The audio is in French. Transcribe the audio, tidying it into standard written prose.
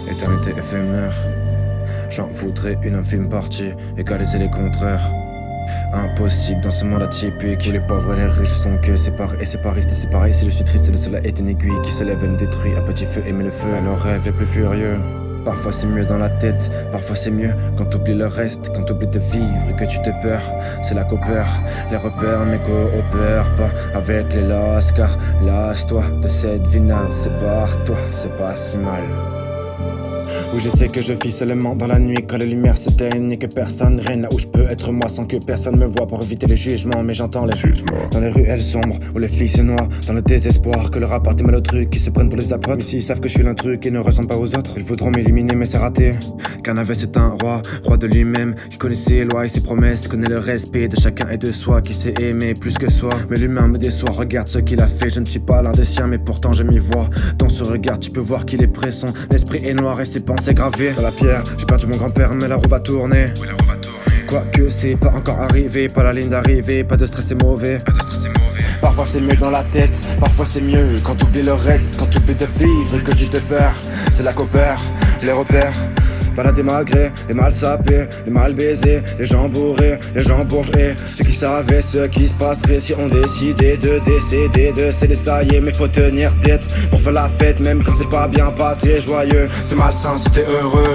Éternité éphémère. J'en voudrais une infime partie, égaliser les contraires. Impossible dans ce monde atypique où les pauvres et les riches sont que séparés. Et c'est pas rester séparés. Si je suis triste, le soleil est une aiguille qui se lève et me détruit. À petit feu, aimer le feu, à nos rêves les plus furieux. Parfois c'est mieux dans la tête, parfois c'est mieux quand t'oublies le reste, quand t'oublies de vivre et que tu te perds. C'est là qu'opère les repères, mais coopère pas avec les lascars. Lasse-toi de cette vie naze, sépare-toi, c'est pas si mal. Oui, je sais que je vis seulement dans la nuit quand les lumières s'éteignent et que personne règne là où je peux être moi sans que personne me voie pour éviter les jugements. Mais j'entends les jugements dans les ruelles sombres où les filles se noient dans le désespoir que le rap des mal aux trucs qui se prennent pour les apôtres. Mais s'ils savent que je suis l'un truc et ne ressemble pas aux autres, ils voudront m'éliminer mais c'est raté. Canavès c'est un roi de lui-même qui connaît ses lois et ses promesses, connaît le respect de chacun et de soi, qui sait aimer plus que soi. Mais l'humain me déçoit, regarde ce qu'il a fait, je ne suis pas l'un des siens mais pourtant je m'y vois. Dans ce regard tu peux voir qu'il est pressant, l'esprit est noir et ses pensées gravées dans la pierre. J'ai perdu mon grand-père mais la roue va tourner. Oui, la roue va tourner. Quoique c'est pas encore arrivé, pas la ligne d'arrivée, pas de stress c'est mauvais. Parfois c'est mieux dans la tête, parfois c'est mieux quand t'oublies le reste, quand t'oublies de vivre et que tu te perds. C'est là qu'opère les repères. Baladés malgré, les mal sapés, les mal baisés, les gens bourrés, les gens bourgeois. Ceux qui savaient ce qui se passerait si on décidait de décéder, de céder ça y est, mais faut tenir tête pour faire la fête même quand c'est pas bien, pas très joyeux. C'est malsain si t'es heureux.